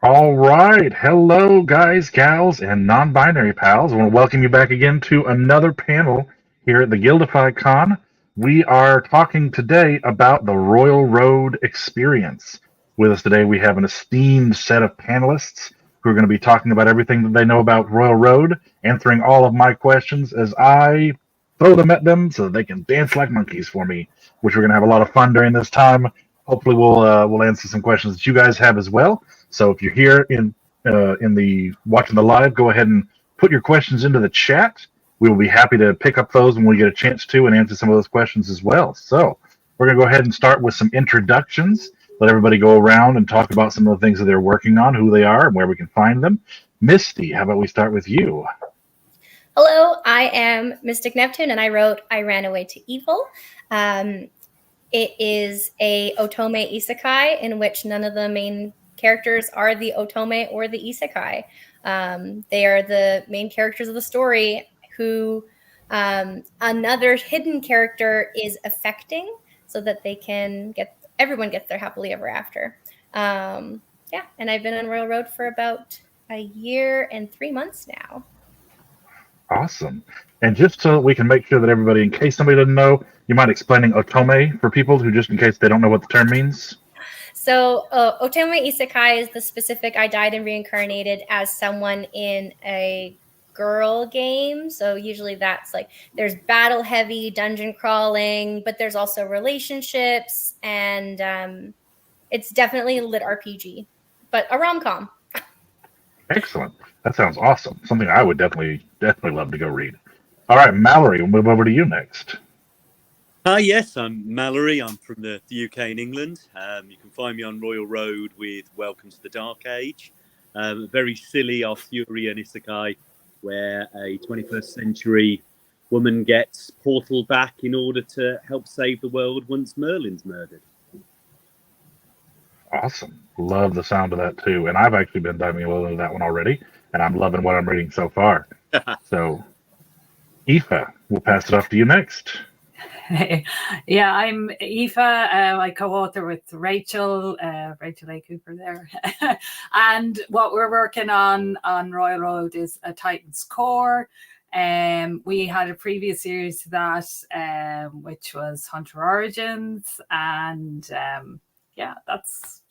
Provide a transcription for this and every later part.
All right. Hello, guys, gals, and non binary pals. I want to welcome you back again to another panel here at the Guildify Con. We are talking today about the Royal Road experience. With us today, we have an esteemed set of panelists who are going to be talking about everything that they know about Royal Road, answering all of my questions as I throw them at them so that they can dance like monkeys for me, which we're going to have a lot of fun during this time. Hopefully, we'll answer some questions that you guys have as well. So if you're here in the watching the live, go ahead and put your questions into the chat. We will be happy to pick up those when we get a chance to and answer some of those questions as well. So we're going to go ahead and start with some introductions. Let everybody go around and talk about some of the things that they're working on, who they are, and where we can find them. Misty, how about we start with you? Hello, I am Mystic Neptune, and I wrote I Ran Away to Evil. It is a otome isekai in which none of the main characters are the otome or the isekai. They are the main characters of the story who another hidden character is affecting so that they can everyone gets their happily ever after. And I've been on Royal Road for about a year and 3 months now. Awesome. And just so we can make sure that everybody, in case somebody doesn't know, you mind explaining otome for people who, just in case they don't know what the term means? So otome isekai is the specific I died and reincarnated as someone in a girl game. So usually that's like there's battle heavy dungeon crawling, but there's also relationships, and it's definitely a lit RPG, but a rom-com. Excellent. That sounds awesome. Something I would definitely love to go read. All right, Mallory, we'll move over to you next. Yes, I'm Mallory. I'm from the UK and England. You can find me on Royal Road with Welcome to the Dark Age. A very silly Arthurian isekai where a 21st century woman gets portal back in order to help save the world once Merlin's murdered. Awesome. Love the sound of that too. And I've actually been diving a little into that one already, and I'm loving what I'm reading so far. So, Aoife, we'll pass it off to you next. Yeah, I'm Aoife. I co-author with Rachel A. Cooper there. And what we're working on Royal Road is A Titan's Core. We had a previous series to that, which was Hunter Origins. And that's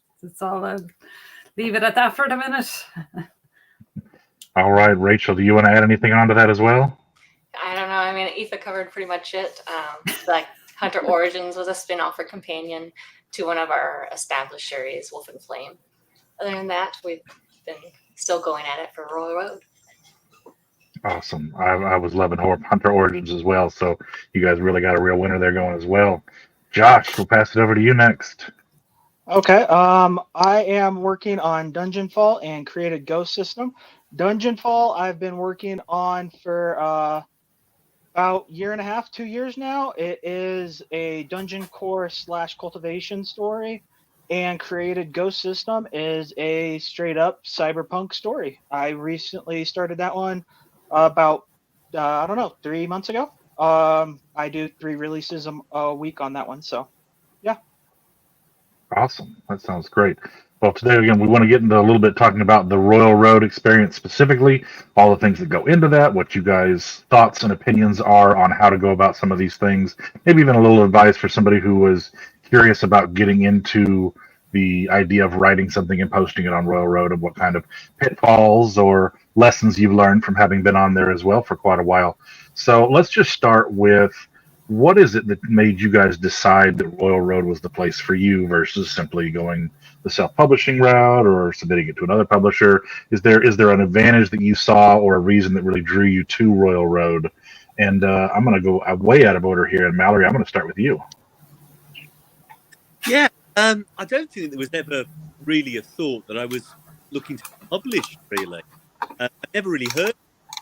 all. I'll leave it at that for the minute. All right, Rachel, do you want to add anything onto that as well? I don't know. I mean, Aoife covered pretty much it. Like Hunter Origins was a spin-off or companion to one of our established series, Wolf and Flame. Other than that, we've been still going at it for Royal Road. Awesome. I was loving Hunter Origins as well, so you guys really got a real winner there going as well. Josh, we'll pass it over to you next. Okay. I am working on Dungeonfall and created Ghost System. Dungeonfall I've been working on for about 1.5 to 2 years now. It is a dungeon core / cultivation story, and created Ghost System is a straight up cyberpunk story. I recently started that one about 3 months ago. I do 3 releases a week on that one, so yeah. Awesome. That sounds great. Well, today, again, we want to get into a little bit talking about the Royal Road experience specifically, all the things that go into that, what you guys' thoughts and opinions are on how to go about some of these things, maybe even a little advice for somebody who was curious about getting into the idea of writing something and posting it on Royal Road, and what kind of pitfalls or lessons you've learned from having been on there as well for quite a while. So let's just start with, what is it that made you guys decide that Royal Road was the place for you versus simply going the self-publishing route or submitting it to another publisher? Is there an advantage that you saw or a reason that really drew you to Royal Road? And I'm going to go way out of order here. And Mallory, I'm going to start with you. Yeah, I don't think there was ever really a thought that I was looking to publish, really. I never really heard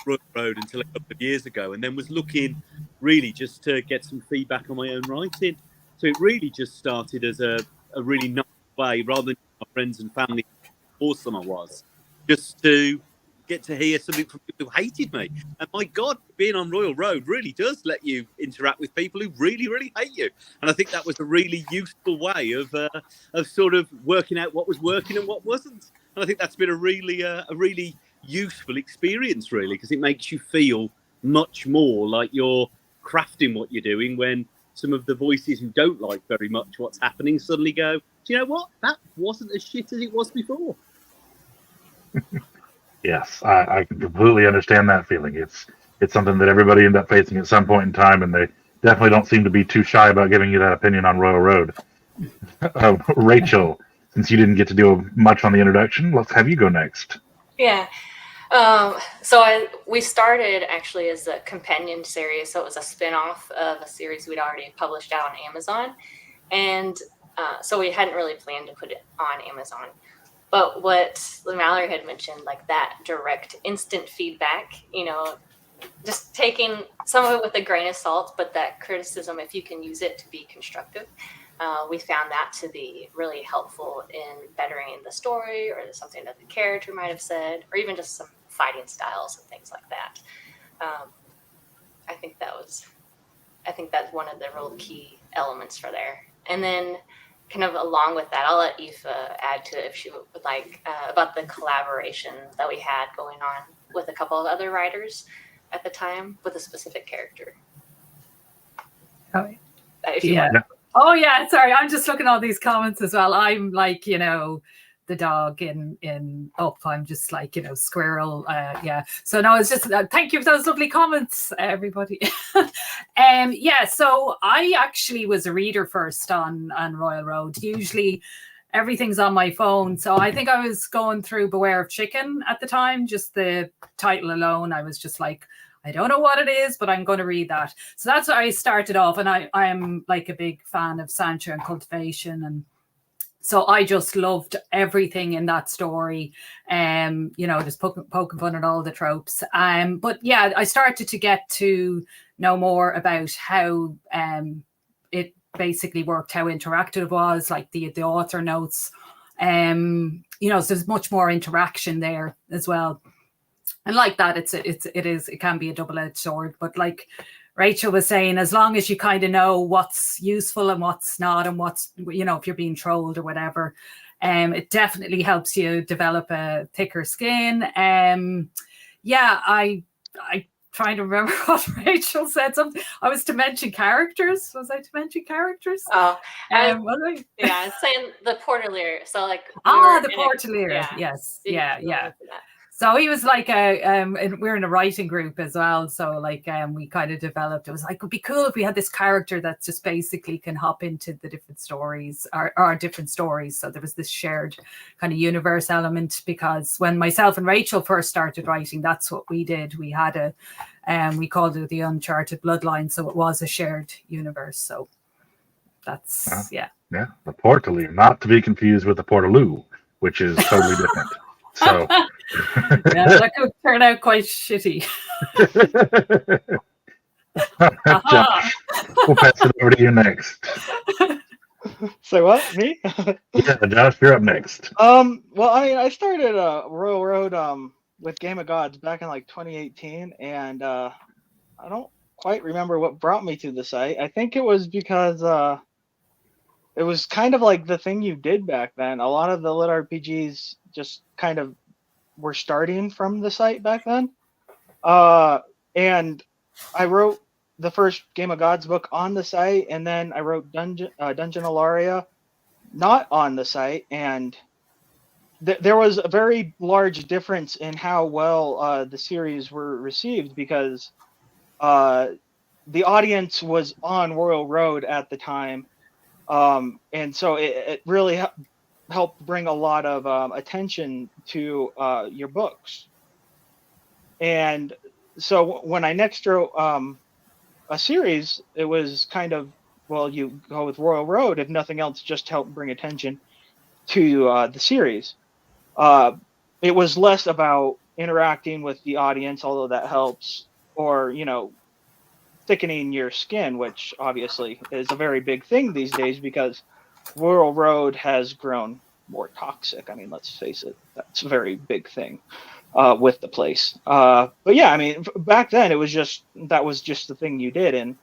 Royal Road until a couple of years ago, and then was looking really just to get some feedback on my own writing. So it really just started as a really nice way, rather than my friends and family how awesome I was, just to get to hear something from people who hated me. And my God, being on Royal Road really does let you interact with people who really, really hate you. And I think that was a really useful way of sort of working out what was working and what wasn't. And I think that's been a really useful experience, really, because it makes you feel much more like you're crafting what you're doing when some of the voices who don't like very much what's happening suddenly go, do you know what? That wasn't as shit as it was before. Yes, I can completely understand that feeling. It's something that everybody ends up facing at some point in time, and they definitely don't seem to be too shy about giving you that opinion on Royal Road. Rachel, since you didn't get to do much on the introduction, let's have you go next. Yeah. We started actually as a companion series, so it was a spin-off of a series we'd already published out on Amazon, and so we hadn't really planned to put it on Amazon. But what Mallory had mentioned, like that direct, instant feedback, just taking some of it with a grain of salt, but that criticism, if you can use it to be constructive, we found that to be really helpful in bettering the story or something that the character might have said, or even just some fighting styles and things like that. I think that's one of the real key elements for there. And then kind of along with that, I'll let Aoife add to it if she would like, about the collaboration that we had going on with a couple of other writers at the time with a specific character. Oh, Yeah. Oh yeah, sorry. I'm just looking at all these comments as well. I'm like, the dog in Up. I'm just like, squirrel. Yeah. So no, it's just thank you for those lovely comments, everybody. So I actually was a reader first on Royal Road. Usually everything's on my phone. So I think I was going through Beware of Chicken at the time, just the title alone. I was just like, I don't know what it is, but I'm going to read that. So that's where I started off. And I'm like a big fan of Sancho and Cultivation. And so I just loved everything in that story. Just poking fun at all the tropes. But yeah, I started to get to know more about how it basically worked, how interactive it was, like the author notes. So there's much more interaction there as well. And like that, it can be a double-edged sword. But like Rachel was saying, as long as you kind of know what's useful and what's not, and what's, if you're being trolled or whatever, it definitely helps you develop a thicker skin. I trying to remember what Rachel said. Something. I was to mention characters. Was I to mention characters? Oh, was I? Yeah, saying the Portalier. So like the Portalier. Yes. Yeah. So he was like and we're in a writing group as well. So like we kind of developed, it was like, it would be cool if we had this character that just basically can hop into the different stories or different stories. So there was this shared kind of universe element, because when myself and Rachel first started writing, that's what we did. We had we called it the Uncharted Bloodline. So it was a shared universe. So that's, yeah. Yeah, the Portalier, not to be confused with the Portaloo, which is totally different. So that could turn out quite shitty. Josh, we'll pass it over to you next. Say what? Me? Yeah, Josh, you're up next. Well, I started Royal Road with Game of Gods back in like 2018, and I don't quite remember what brought me to the site. I think it was because it was kind of like the thing you did back then. A lot of the lit RPGs just kind of were starting from the site back then. And I wrote the first Game of Gods book on the site, and then I wrote Dungeon Ilaria not on the site, and there was a very large difference in how well the series were received, because the audience was on Royal Road at the time. And so it really helped bring a lot of attention to your books. And so when I next wrote a series, it was kind of, well, you go with Royal Road, if nothing else, just to help bring attention to the series. It was less about interacting with the audience, although that helps, or, thickening your skin, which obviously is a very big thing these days, because Royal Road has grown more toxic. I mean, let's face it, that's a very big thing with the place. But yeah, I mean, back then it was just that was just the thing you did, and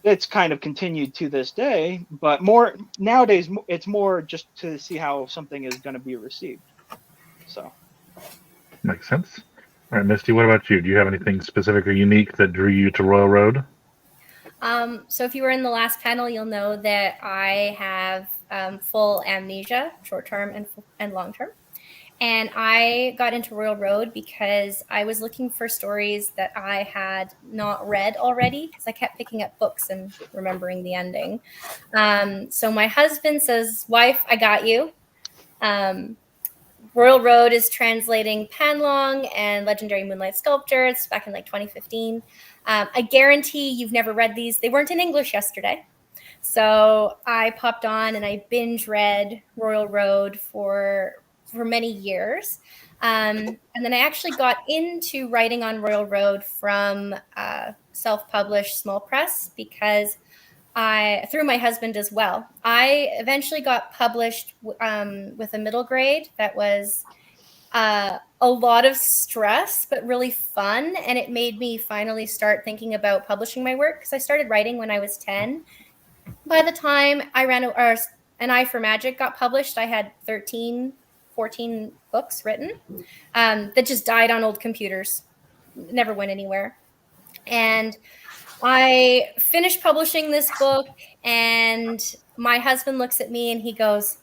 it's kind of continued to this day. But more nowadays, it's more just to see how something is going to be received. So Makes sense. All right, Misty, what about you? Do you have anything specific or unique that drew you to Royal Road? So if you were in the last panel, you'll know that I have full amnesia, short-term and long-term. And I got into Royal Road because I was looking for stories that I had not read already, because I kept picking up books and remembering the ending. So my husband says, "Wife, I got you." Royal Road is translating Panlong and Legendary Moonlight Sculpture. It's back in like 2015. I guarantee you've never read these. They weren't in English yesterday. So I popped on and I binge read Royal Road for many years. And then I actually got into writing on Royal Road from self-published small press because through my husband as well. I eventually got published with a middle grade that was a lot of stress, but really fun. And it made me finally start thinking about publishing my work, because I started writing when I was 10. By the time An Eye for Magic got published, I had 14 books written that just died on old computers, never went anywhere. And I finished publishing this book, and my husband looks at me and he goes,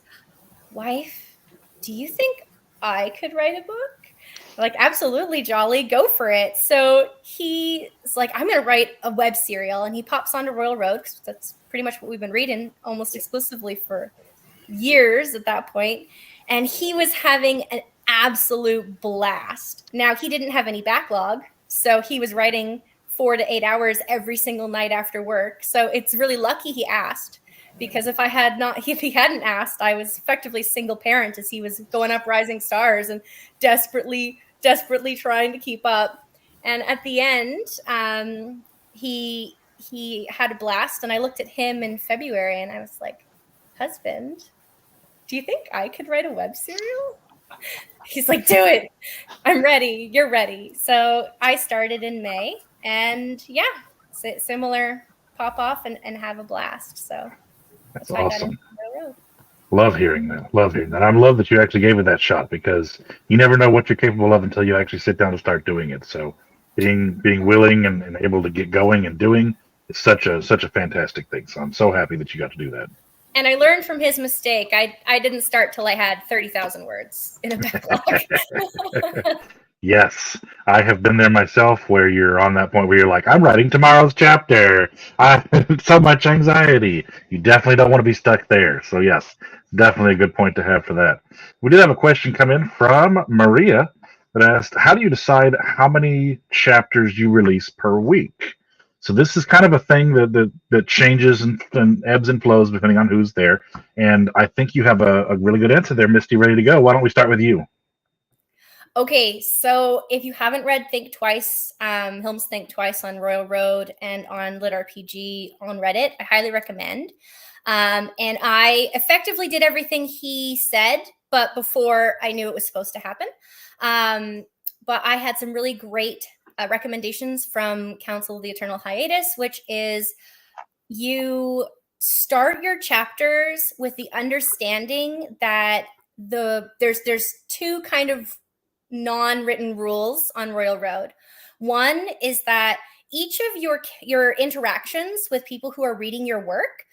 "Wife, do you think I could write a book?" I'm like, "Absolutely, Jolly, go for it." So he's like, "I'm going to write a web serial." And he pops onto Royal Road, because that's pretty much what we've been reading almost exclusively for years at that point. And he was having an absolute blast. Now, he didn't have any backlog, so he was writing 4 to 8 hours every single night after work. So it's really lucky he asked, because if he hadn't asked, I was effectively single parent as he was going up rising stars and desperately trying to keep up. And at the end, he had a blast, and I looked at him in February and I was like, "Husband, do you think I could write a web serial?" He's like, "Do it. I'm ready. You're ready." So I started in May, and yeah, similar, pop off and have a blast. So That's how I got awesome. into Royal Road. Love hearing that. Love hearing that. I love that you actually gave it that shot, because you never know what you're capable of until you actually sit down and start doing it. So being willing and able to get going and doing is such a fantastic thing. So I'm so happy that you got to do that. And I learned from his mistake. I didn't start till I had 30,000 words in a backlog. Yes, I have been there myself, where you're on that point where you're like, "I'm writing tomorrow's chapter." So much anxiety. You definitely don't want to be stuck there. So yes, definitely a good point to have for that. We did have a question come in from Maria that asked, "How do you decide how many chapters you release per week?" So this is kind of a thing that changes and ebbs and flows depending on who's there. And I think you have a really good answer there, Misty, ready to go. Why don't we start with you? Okay, so if you haven't read Think Twice, Hilm's Think Twice on Royal Road and on Lit RPG on Reddit, I highly recommend. And I effectively did everything he said, but before I knew it was supposed to happen. But I had some really great recommendations from Council of the Eternal Hiatus, which is you start your chapters with the understanding that there's two kind of non-written rules on Royal Road. One is that each of your interactions with people who are reading your work,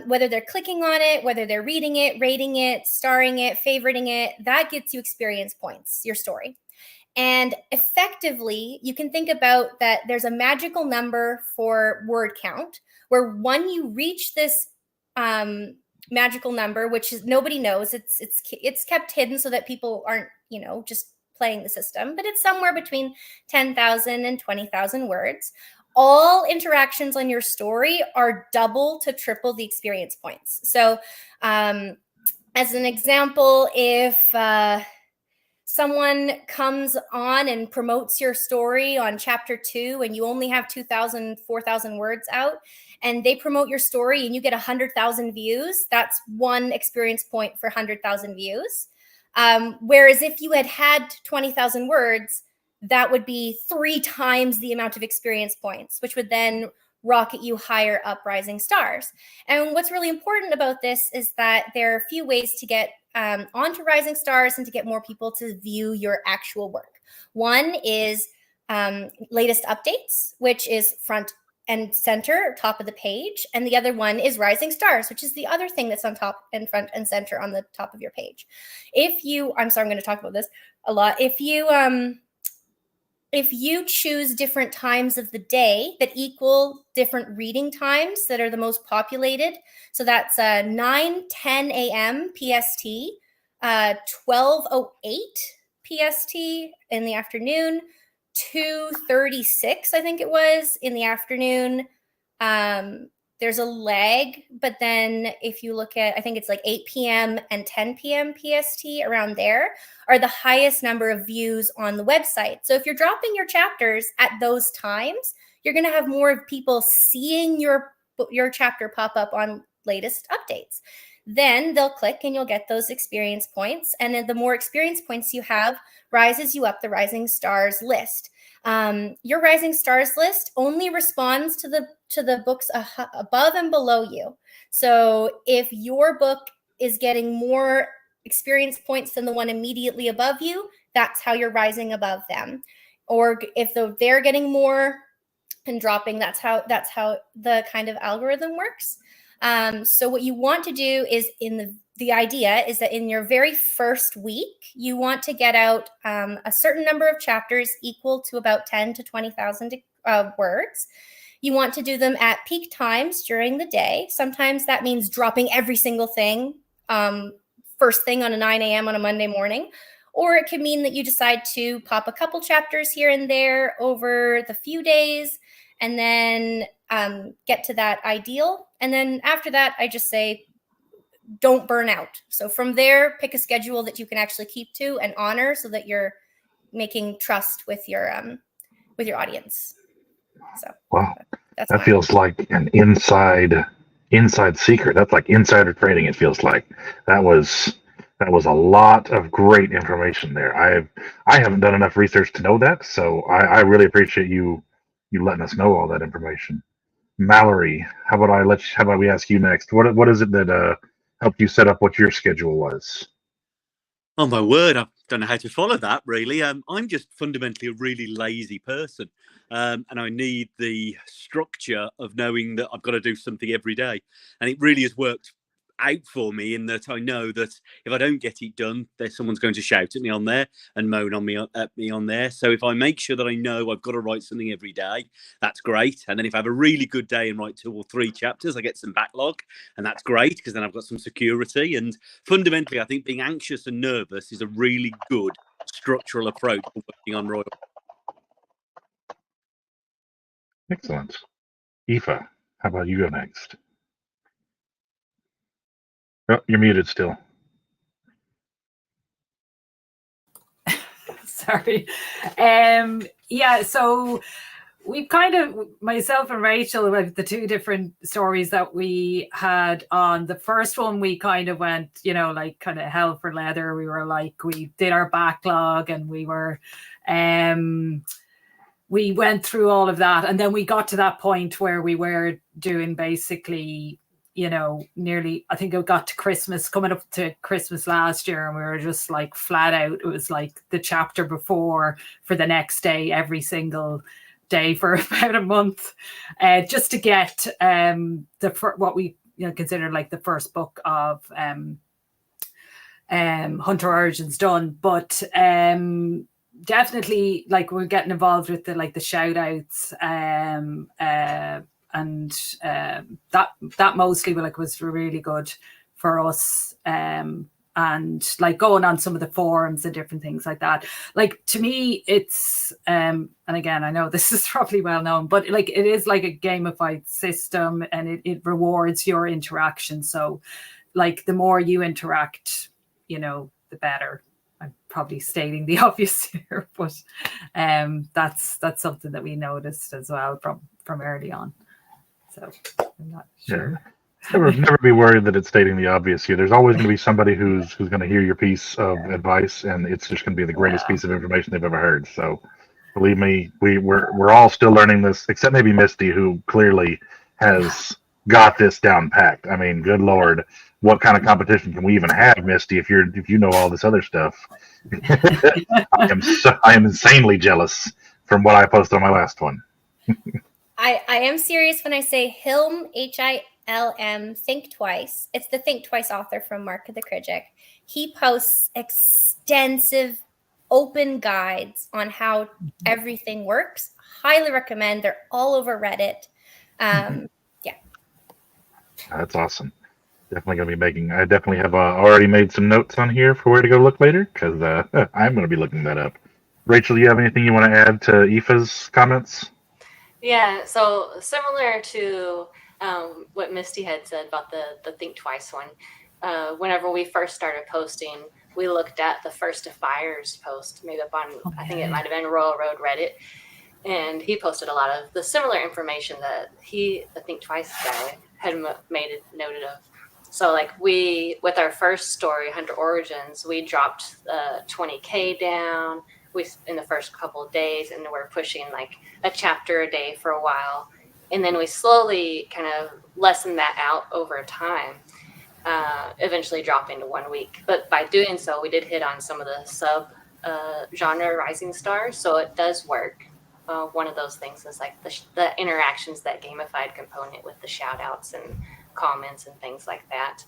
whether they're clicking on it, whether they're reading it, rating it, starring it, favoriting it, that gets you experience points, your story. And effectively, you can think about that there's a magical number for word count, where when you reach this magical number, which is nobody knows, it's kept hidden so that people aren't, just playing the system, but it's somewhere between 10,000 and 20,000 words. All interactions on your story are double to triple the experience points. So as an example, if someone comes on and promotes your story on chapter 2 and you only have 2,000, 4,000 words out, and they promote your story and you get 100,000 views, that's one experience point for 100,000 views. Whereas if you had 20,000 words, that would be 3 times the amount of experience points, which would then rocket you higher up Rising Stars. And what's really important about this is that there are a few ways to get onto Rising Stars and to get more people to view your actual work. One is latest updates, which is front and center, top of the page. And the other one is Rising Stars, which is the other thing that's on top and front and center on the top of your page. I'm going to talk about this a lot. If you choose different times of the day that equal different reading times that are the most populated, so that's 9:10 a.m. PST, 12:08 PST in the afternoon, 2:36 I think it was in the afternoon. There's a lag, but then if you look at, I think it's like 8 p.m. and 10 p.m. PST, around there are the highest number of views on the website. So if you're dropping your chapters at those times, you're going to have more people seeing your chapter pop up on latest updates. Then they'll click and you'll get those experience points. And then the more experience points you have rises you up the Rising Stars list. Your Rising Stars list only responds to the books above and below you. So if your book is getting more experience points than the one immediately above you, that's how you're rising above them. Or if they're getting more and dropping, that's how the kind of algorithm works. So what you want to do is the idea is that in your very first week, you want to get out a certain number of chapters equal to about 10 to 20,000 words. You want to do them at peak times during the day. Sometimes that means dropping every single thing first thing on a 9 a.m. on a Monday morning. Or it could mean that you decide to pop a couple chapters here and there over the few days and then get to that ideal. And then after that, I just say, don't burn out. So from there, pick a schedule that you can actually keep to and honor so that you're making trust with your audience. So wow, that feels like an inside secret. That's like insider trading. It feels like that was a lot of great information there. I haven't done enough research to know that, so I really appreciate you letting us know all that information. Mallory, how about we ask you next? What is it that helped you set up what your schedule was? Oh my word, I don't know how to follow that really. I'm just fundamentally a really lazy person. And I need the structure of knowing that I've got to do something every day. And it really has worked out for me in that I know that if I don't get it done, there's someone's going to shout at me on there and moan at me on there. So if I make sure that I know I've got to write something every day, that's great. And then if I have a really good day and write 2 or 3 chapters, I get some backlog, and that's great because then I've got some security. And fundamentally, I think being anxious and nervous is a really good structural approach for working on Royal. Excellent. Aoife, how about you go next? Oh, you're muted still. Sorry. Yeah, so we've kind of, myself and Rachel, with the 2 different stories that we had on. The first one, we kind of went, like kind of hell for leather. We were like, we did our backlog and we went through all of that. And then we got to that point where we were doing basically, nearly, I think it got to Christmas, coming up to Christmas last year, and we were just like flat out. It was like the chapter before for the next day, every single day for about a month, just to get what we consider like the first book of Hunter Origins done. But definitely, like, we're getting involved with the shout outs, and that mostly was really good for us, and like going on some of the forums and different things like that. Like, to me, it's and again, I know this is probably well known, but like, it is like a gamified system, and it rewards your interaction. So like, the more you interact, the better, I'm probably stating the obvious here, but that's something that we noticed as well from early on. So I'm not sure. Never be worried that it's stating the obvious here. There's always going to be somebody who's going to hear your piece of advice, and it's just going to be the greatest piece of information they've ever heard. So, believe me, we're all still learning this, except maybe Misty, who clearly has got this down packed. I mean, good Lord, what kind of competition can we even have, Misty? If you know all this other stuff, I am insanely jealous from what I posted on my last one. I am serious when I say Hilm, HILM, Think Twice. It's the Think Twice author from Mark of the Krijic. He posts extensive open guides on how everything works. Highly recommend. They're all over Reddit. Yeah. That's awesome. Definitely going to be making. I definitely have already made some notes on here for where to go look later, because I'm going to be looking that up. Rachel, do you have anything you want to add to Aoife's comments? Yeah, so similar to what Misty had said about the Think Twice one, whenever we first started posting, we looked at the First to Fires post made up on, I think it might have been Royal Road Reddit, and he posted a lot of the similar information that the Think Twice guy had made it noted of. So like with our first story, Hunter Origins, we dropped 20K down in the first couple of days, and we're pushing like a chapter a day for a while. And then we slowly kind of lessened that out over time, eventually dropping to 1 week. But by doing so, we did hit on some of the sub genre rising stars. So it does work. One of those things is like the interactions, that gamified component with the shout outs and comments and things like that.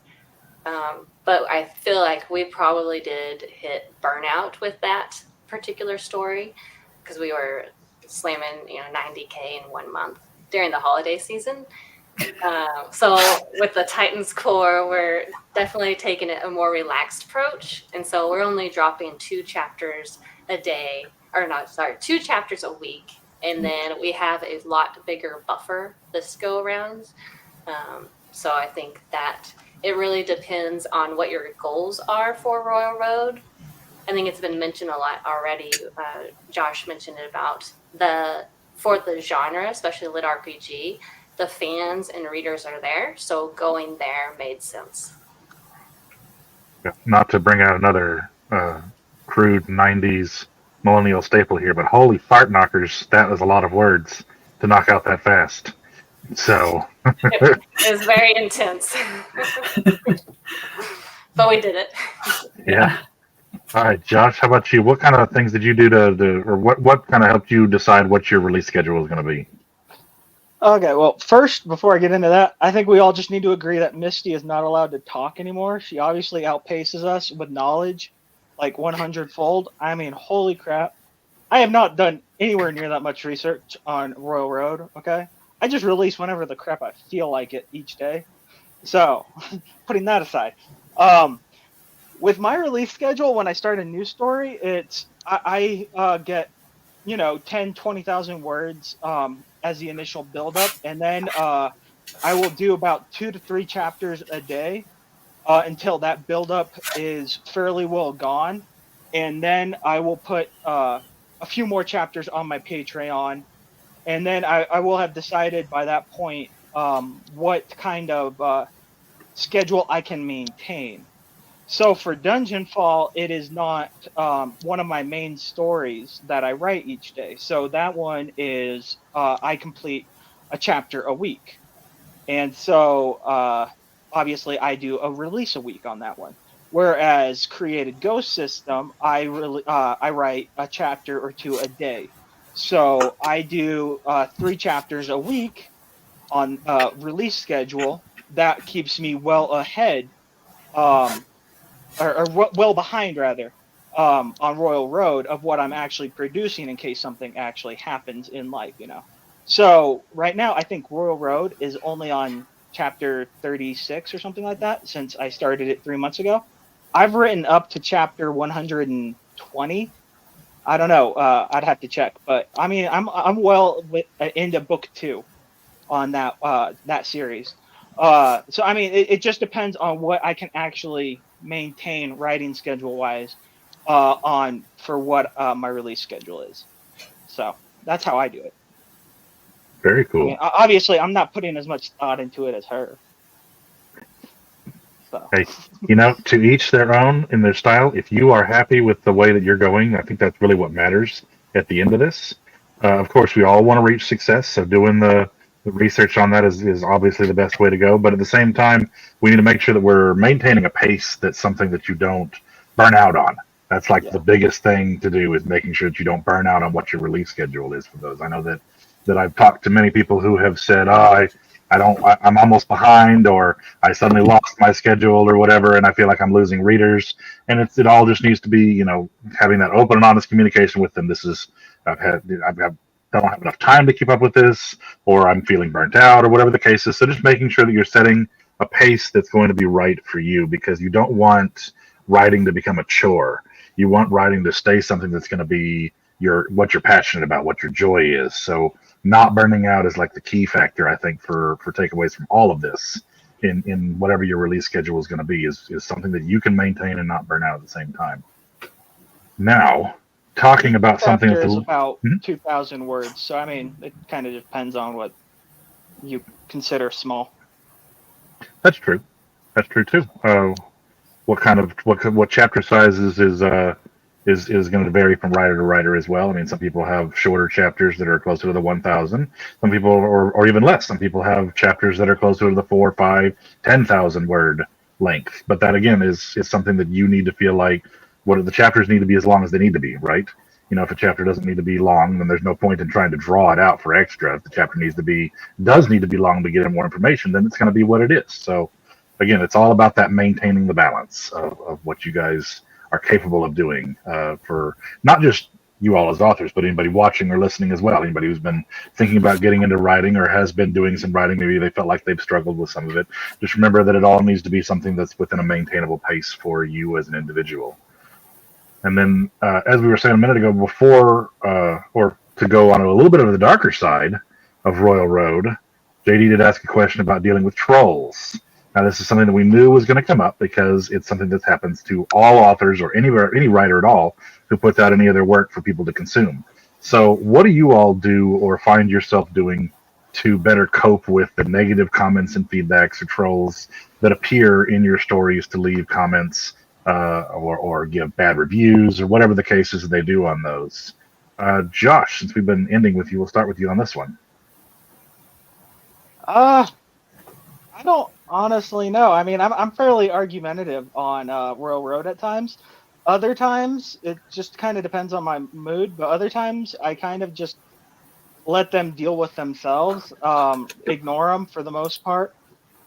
But I feel like we probably did hit burnout with that particular story, because we were slamming 90K in 1 month during the holiday season. So with the Titans Core, we're definitely taking a more relaxed approach, and so we're only dropping 2 chapters a day, or not, sorry, 2 chapters a week, and then we have a lot bigger buffer this go around. So I think that it really depends on what your goals are for Royal Road. I think it's been mentioned a lot already. Josh mentioned it about for the genre, especially lit RPG, the fans and readers are there, so going there made sense. Yeah, not to bring out another crude 90s millennial staple here, but holy fart knockers, that was a lot of words to knock out that fast. So it was very intense. But we did it. Yeah. All right, Josh, how about you? What kind of things did you do or what kind of helped you decide what your release schedule was going to be? Okay, well, first, before I get into that, I think we all just need to agree that Misty is not allowed to talk anymore. She obviously outpaces us with knowledge, like 100-fold. I mean, holy crap. I have not done anywhere near that much research on Royal Road, okay? I just release whenever the crap I feel like it each day. So, putting that aside, with my release schedule, when I start a new story, I get 10, 20,000 words as the initial buildup, and then I will do about 2 to 3 chapters a day until that buildup is fairly well gone, and then I will put a few more chapters on my Patreon, and then I will have decided by that point what kind of schedule I can maintain. So for Dungeon Fall, it is not one of my main stories that I write each day. So that one is I complete a chapter a week. And so obviously I do a release a week on that one. Whereas Created Ghost System, I write a chapter or 2 a day. So I do 3 chapters a week on release schedule. That keeps me well ahead. Or well behind rather, on Royal Road of what I'm actually producing in case something actually happens in life, So right now, I think Royal Road is only on chapter 36 or something like that, since I started it 3 months ago. I've written up to chapter 120. I don't know. I'd have to check, but I mean, I'm well into book 2 on that series. So I mean, it just depends on what I can actually maintain writing schedule wise. for what my release schedule is. So that's how I do it. Very I cool. mean, obviously, I'm not putting as much thought into it as her. So. Hey, to each their own in their style. If you are happy with the way that you're going, I think that's really what matters at the end of this. Of course, we all want to reach success, so doing the research on that is obviously the best way to go. But at the same time, we need to make sure that we're maintaining a pace that's something that you don't burn out on. That's like the biggest thing to do, is making sure that you don't burn out on what your release schedule is for those. I know that I've talked to many people who have said, "Oh, I'm almost behind," or "I suddenly lost my schedule," or whatever, and I feel like I'm losing readers. And it all just needs to be, having that open and honest communication with them. I don't have enough time to keep up with this, or I'm feeling burnt out, or whatever the case is. So just making sure that you're setting a pace that's going to be right for you, because you don't want writing to become a chore. You want writing to stay something that's going to be what you're passionate about, what your joy is. So not burning out is like the key factor, I think, for takeaways from all of this in whatever your release schedule is going to be, is something that you can maintain and not burn out at the same time. Now, talking about something that's about 2,000 words. So, I mean, it kind of depends on what you consider small. That's true. That's true too. What chapter sizes is going to vary from writer to writer as well. I mean, some people have shorter chapters that are closer to the 1,000. Some people, or even less. Some people have chapters that are closer to the 4, 5, 10,000 word length. But that again is something that you need to feel like the chapters need to be as long as they need to be, right? If a chapter doesn't need to be long, then there's no point in trying to draw it out for extra. If the chapter does need to be long to get more information, then it's going to be what it is. So again, it's all about that maintaining the balance of what you guys are capable of doing, for not just you all as authors, but anybody watching or listening as well. Anybody who's been thinking about getting into writing or has been doing some writing, maybe they felt like they've struggled with some of it. Just remember that it all needs to be something that's within a maintainable pace for you as an individual. And then, as we were saying a minute ago, before, or to go on a little bit of the darker side of Royal Road, JD did ask a question about dealing with trolls. Now, this is something that we knew was going to come up, because it's something that happens to all authors, or any writer at all who puts out any of their work for people to consume. So what do you all do or find yourself doing to better cope with the negative comments and feedbacks or trolls that appear in your stories to leave comments, or give bad reviews, or whatever the case is that they do on those? Josh, since we've been ending with you, we'll start with you on this one. I don't honestly know. I mean, I'm fairly argumentative on Royal Road at times. Other times, it just kind of depends on my mood. But other times, I kind of just let them deal with themselves, ignore them for the most part.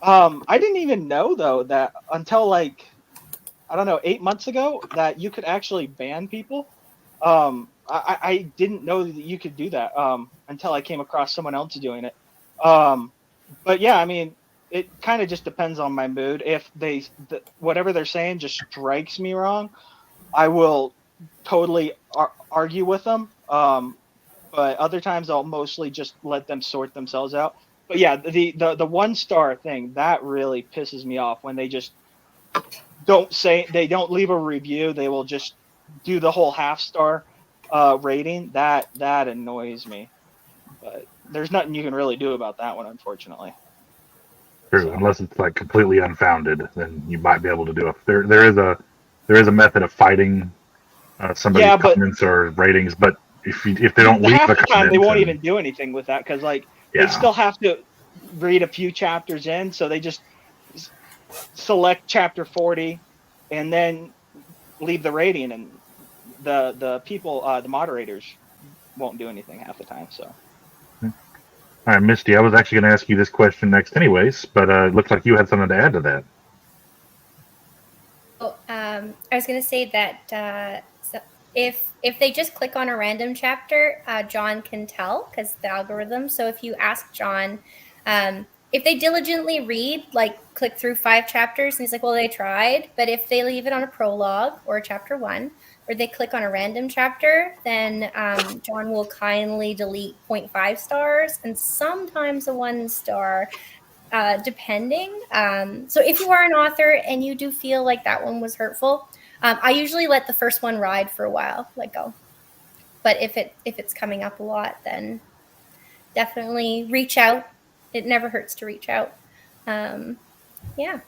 I didn't even know, though, that until 8 months ago, that you could actually ban people. I didn't know that you could do that until I came across someone else doing it. But yeah, I mean, it kind of just depends on my mood. If whatever they're saying just strikes me wrong, I will totally argue with them. But other times I'll mostly just let them sort themselves out. But yeah, the 1-star thing, that really pisses me off, when they just they don't leave a review. They will just do the whole half-star rating. That annoys me. But there's nothing you can really do about that one, unfortunately. True, unless it's like completely unfounded, then you might be able to do it. There is a method of fighting somebody's comments or ratings, but if they don't leave half a the comment, time they won't even do anything with that, because they still have to read a few chapters in, so they just select chapter 40 and then leave the rating, and the people, the moderators, won't do anything half the time. So. All right, Misty, I was actually going to ask you this question next anyways, but it looks like you had something to add to that. I was going to say that so if they just click on a random chapter, John can tell, because the algorithm. So if you ask John, if they diligently read, click through 5 chapters, and he's like, well, they tried. But if they leave it on a prologue or a chapter 1, or they click on a random chapter, then John will kindly delete 0.5 stars and sometimes a 1 star, depending. So if you are an author and you do feel like that one was hurtful, I usually let the first one ride for a while, let go. But if it's coming up a lot, then definitely reach out. It never hurts to reach out. Yeah.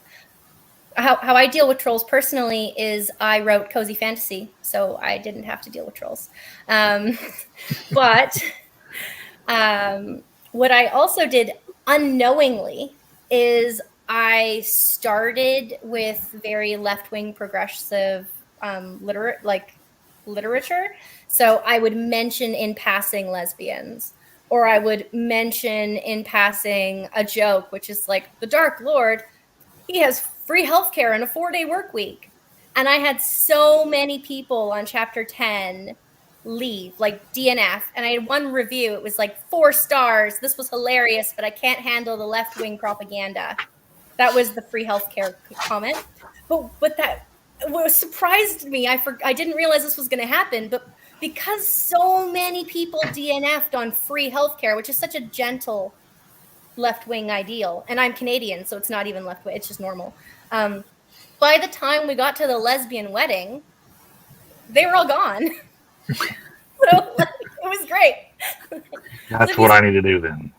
How I deal with trolls personally is I wrote cozy fantasy, so I didn't have to deal with trolls. But what I also did unknowingly is I started with very left-wing progressive literature. So I would mention in passing lesbians, or I would mention in passing a joke, which is like, the Dark Lord, he has free healthcare and a 4-day work week. And I had so many people on chapter 10 leave, like DNF. And I had one review. It was like 4 stars. This was hilarious, but I can't handle the left-wing propaganda. That was the free healthcare comment. But that what surprised me, I didn't realize this was going to happen, but because so many people DNF'd on free healthcare, which is such a gentle left-wing ideal, and I'm Canadian, so it's not even left-wing, it's just normal. By the time we got to the lesbian wedding, they were all gone. So it was great. That's what I need to do then.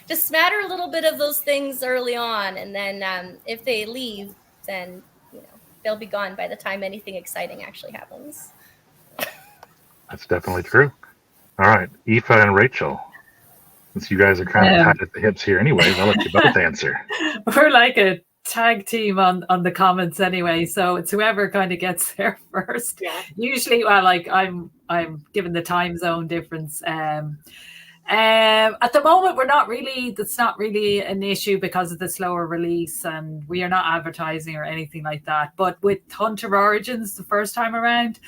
Just smatter a little bit of those things early on, and then if they leave, then they'll be gone by the time anything exciting actually happens. That's definitely true. All right, Aoife and Rachel, since you guys are kind of tied at the hips here anyways, I'll let you both answer. We're like a tag team on the comments anyway, so it's whoever kind of gets there first. Yeah. Usually, well, like I'm given the time zone difference. At the moment, that's not really an issue because of the slower release, and we are not advertising or anything like that. But with Hunter Origins the first time around,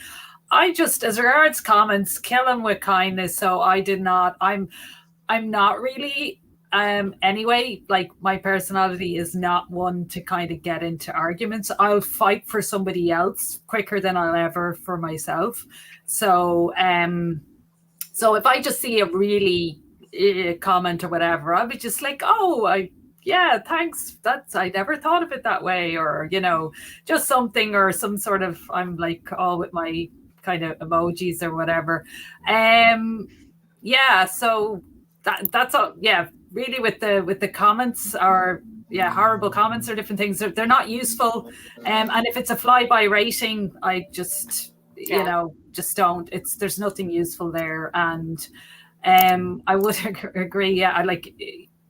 I just, as regards comments, kill them with kindness. So I'm not really, anyway, like my personality is not one to kind of get into arguments. I'll fight for somebody else quicker than I'll ever for myself. So if I just see a really comment or whatever, I'll be just like, yeah, thanks. I never thought of it that way, or just something, or some sort of, I'm like all with my kind of emojis or whatever. Yeah, so that's all. Yeah, really with the comments are horrible comments or different things. They're not useful. And if it's a flyby rating, I just just don't. There's nothing useful there. And I would agree. Yeah, I like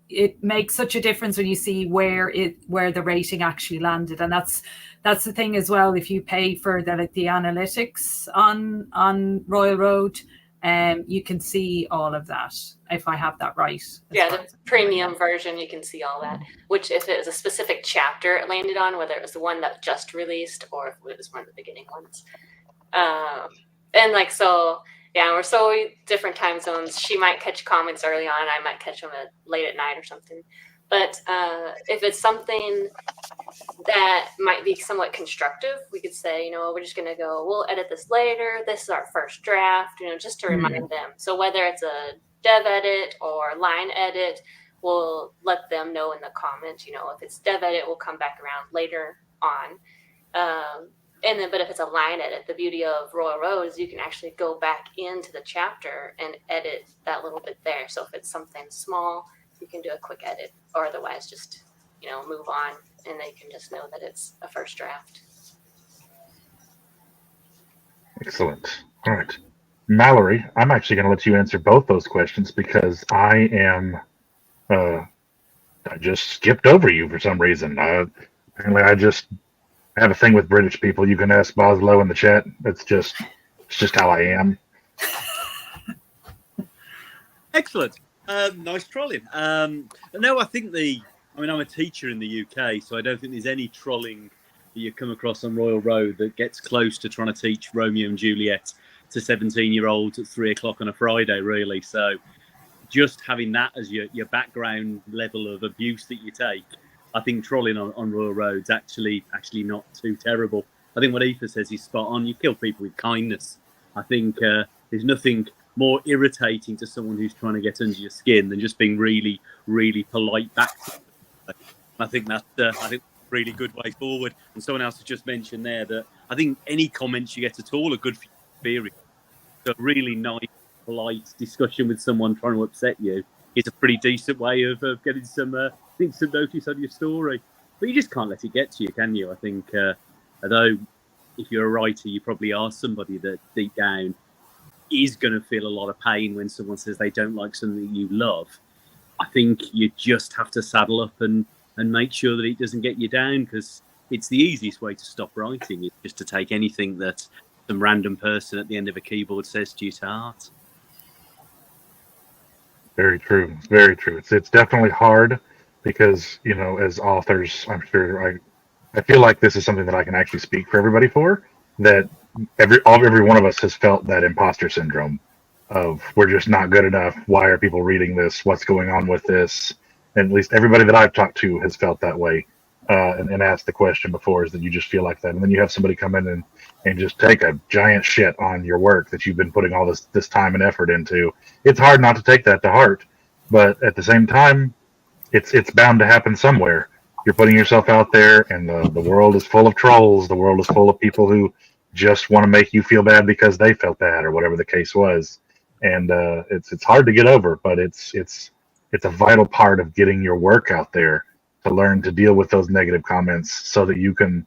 it makes such a difference when you see where the rating actually landed, and that's the thing as well. If you pay for the analytics on Royal Road, you can see all of that, if I have that right. Yeah, the premium version, you can see all that. Which, if it was a specific chapter it landed on, whether it was the one that just released or if it was one of the beginning ones. And like, so yeah, we're so different time zones. She might catch comments early on, I might catch them late at night or something. But if it's something that might be somewhat constructive, we could say, we're just going to we'll edit this later. This is our first draft, just to remind them. So whether it's a dev edit or line edit, we'll let them know in the comments. If it's dev edit, we'll come back around later on. But if it's a line edit, the beauty of Royal Road is you can actually go back into the chapter and edit that little bit there. So if it's something small, you can do a quick edit, or otherwise just, move on, and they can just know that it's a first draft. Excellent. All right. Mallory, I'm actually going to let you answer both those questions because I just skipped over you for some reason. Apparently I just have a thing with British people. You can ask Boslow in the chat. It's just how I am. Excellent. Nice trolling. No, I think I'm a teacher in the UK, so I don't think there's any trolling that you come across on Royal Road that gets close to trying to teach Romeo and Juliet to 17-year-olds at 3:00 on a Friday, really. So just having that as your background level of abuse that you take, I think trolling on Royal Road's actually not too terrible. I think what Aoife says is spot on. You kill people with kindness. I think there's nothing more irritating to someone who's trying to get under your skin than just being really, really polite back to them. I think that's really good way forward. And someone else has just mentioned there that I think any comments you get at all are good for your theory. So a really nice, polite discussion with someone trying to upset you is a pretty decent way of getting some notice on your story. But you just can't let it get to you, can you? I think, although if you're a writer, you probably are somebody that deep down is going to feel a lot of pain when someone says they don't like something you love. I think you just have to saddle up and make sure that it doesn't get you down, because it's the easiest way to stop writing is just to take anything that some random person at the end of a keyboard says to you to heart. Very true. Very true. It's definitely hard because, you know, as authors, I'm sure I feel like this is something that I can actually speak for everybody for, that every one of us has felt that imposter syndrome of we're just not good enough. Why are people reading this? What's going on with this? And at least everybody that I've talked to has felt that way and asked the question before, is that you just feel like that. And then you have somebody come in and just take a giant shit on your work that you've been putting all this time and effort into. It's hard not to take that to heart, but at the same time, it's bound to happen somewhere. You're putting yourself out there, and the world is full of trolls. The world is full of people who just want to make you feel bad because they felt bad, or whatever the case was. And it's hard to get over, but it's a vital part of getting your work out there, to learn to deal with those negative comments so that you can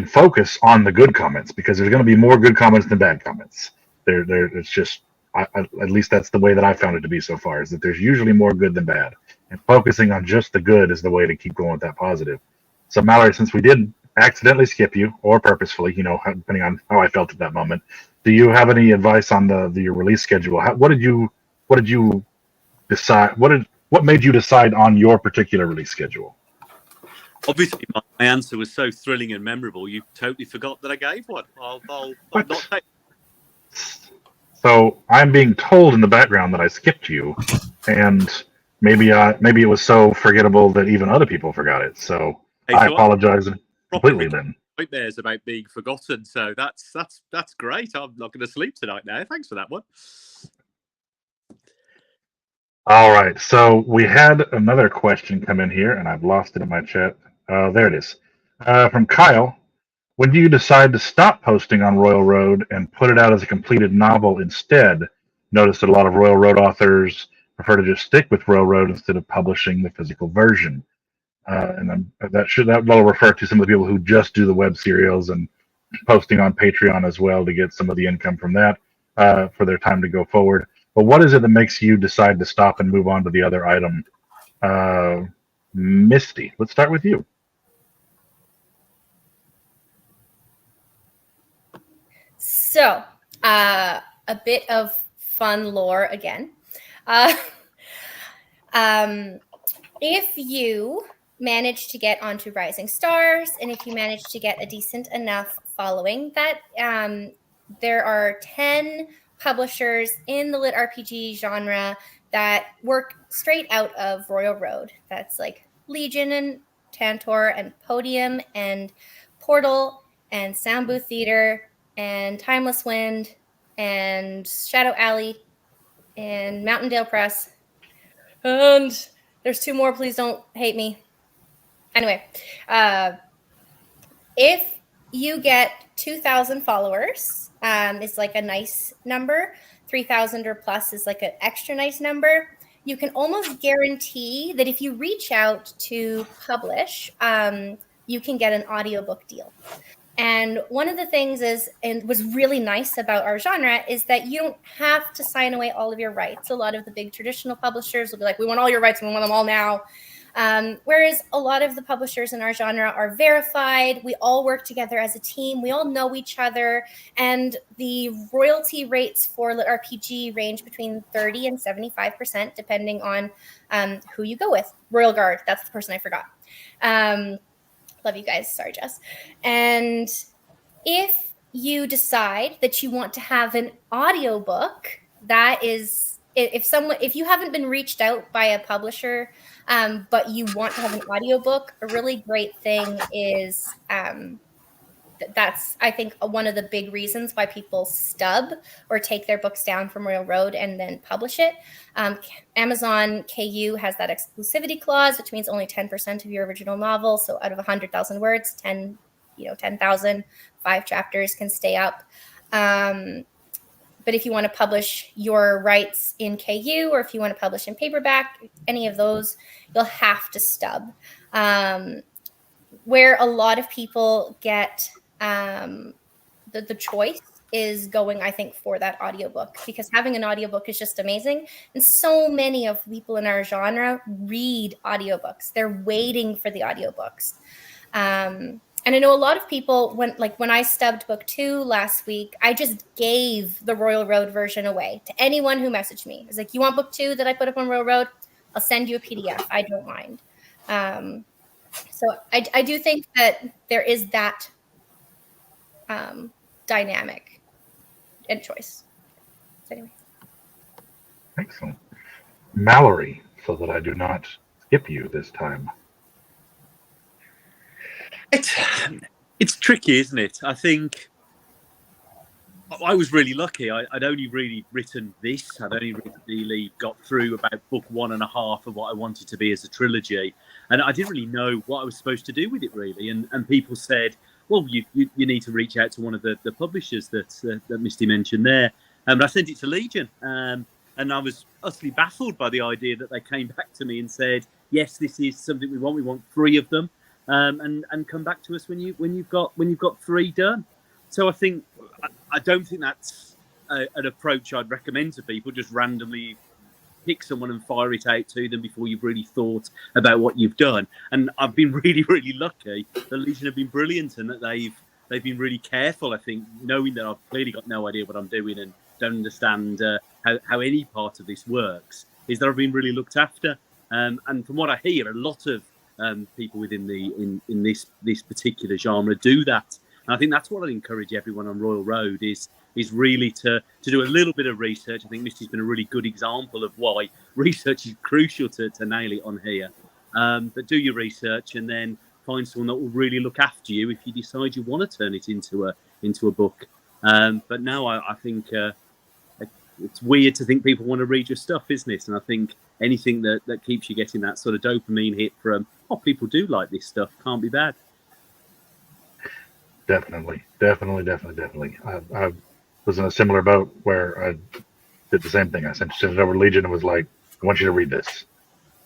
focus on the good comments, because there's going to be more good comments than bad comments. It's just at least that's the way that I found it to be so far, is that there's usually more good than bad, and focusing on just the good is the way to keep going with that positive. So Mallory, since we did accidentally skip you, or purposefully, you know, depending on how I felt at that moment, do you have any advice on your release schedule? What did you decide? What made you decide on your particular release schedule? Obviously, my answer was so thrilling and memorable, you totally forgot that I gave one. I'll not take. So I'm being told in the background that I skipped you, and maybe it was so forgettable that even other people forgot it. So I apologize completely then. Nightmares about being forgotten, so that's great. I'm not going to sleep tonight now. Thanks for that one. All right, so we had another question come in here, and I've lost it in my chat. There it is, from Kyle. When do you decide to stop posting on Royal Road and put it out as a completed novel instead? Noticed that a lot of Royal Road authors prefer to just stick with Royal Road instead of publishing the physical version. And that will refer to some of the people who just do the web serials and posting on Patreon as well to get some of the income from that for their time to go forward. But what is it that makes you decide to stop and move on to the other item? Misty, let's start with you. So, a bit of fun lore again. If you manage to get onto Rising Stars, and if you manage to get a decent enough following, that there are 10 publishers in the lit RPG genre that work straight out of Royal Road. That's like Legion and Tantor and Podium and Portal and Sound Booth Theater and Timeless Wind and Shadow Alley and Mountaindale Press. And there's 2 more. Please don't hate me. Anyway, if you get 2,000 followers, it's like a nice number. 3,000 or plus is like an extra nice number. You can almost guarantee that if you reach out to publish, you can get an audiobook deal. And one of the things was really nice about our genre is that you don't have to sign away all of your rights. A lot of the big traditional publishers will be like, we want all your rights, we want them all now. Whereas a lot of the publishers in our genre are verified. We all work together as a team. We all know each other. And the royalty rates for lit RPG range between 30 and 75%, depending on who you go with. Royal Guard, that's the person I forgot. Love you guys. Sorry, Jess. And if you decide that you want to have an audiobook, that is, if you haven't been reached out by a publisher, but you want to have an audiobook, a really great thing is that's, I think, one of the big reasons why people stub or take their books down from Royal Road and then publish it. Amazon KU has that exclusivity clause, which means only 10% of your original novel. So out of 100,000 words, 10,000, 5 chapters can stay up. But if you want to publish your rights in KU, or if you want to publish in paperback, any of those, you'll have to stub. Where a lot of people get the choice is going, I think, for that audiobook, because having an audiobook is just amazing. And so many of people in our genre read audiobooks. They're waiting for the audiobooks. And I know a lot of people, when I stubbed book 2 last week, I just gave the Royal Road version away to anyone who messaged me. It's like, you want book 2 that I put up on Royal Road? I'll send you a PDF. I don't mind. So I do think that there is that dynamic and choice. So anyway. Excellent. Mallory, so that I do not skip you this time. It's tricky, isn't it? I think I was really lucky. I'd only really written this. I'd only really got through about book 1.5 of what I wanted to be as a trilogy. And I didn't really know what I was supposed to do with it, really. And people said, well, you need to reach out to one of the publishers that Misty mentioned there. But I sent it to Legion. And I was utterly baffled by the idea that they came back to me and said, yes, this is something we want. We want 3 of them. And come back to us when you've got 3 done. So I think I don't think that's an approach I'd recommend to people. Just randomly pick someone and fire it out to them before you've really thought about what you've done. And I've been really, really lucky. The Legion have been brilliant, and that they've been really careful. I think, knowing that I've clearly got no idea what I'm doing and don't understand how any part of this works, is that I've been really looked after. And from what I hear, a lot of people within in this particular genre do that. And I think that's what I'd encourage everyone on Royal Road is really to do a little bit of research. I think Misty's been a really good example of why research is crucial to nail it on here. But do your research and then find someone that will really look after you if you decide you want to turn it into a book. But no, I think it's weird to think people want to read your stuff, isn't it? And I think anything that keeps you getting that sort of dopamine hit from, oh, people do like this stuff, can't be bad. Definitely. I was in a similar boat where I did the same thing. I sent it over to Legion and was like, I want you to read this.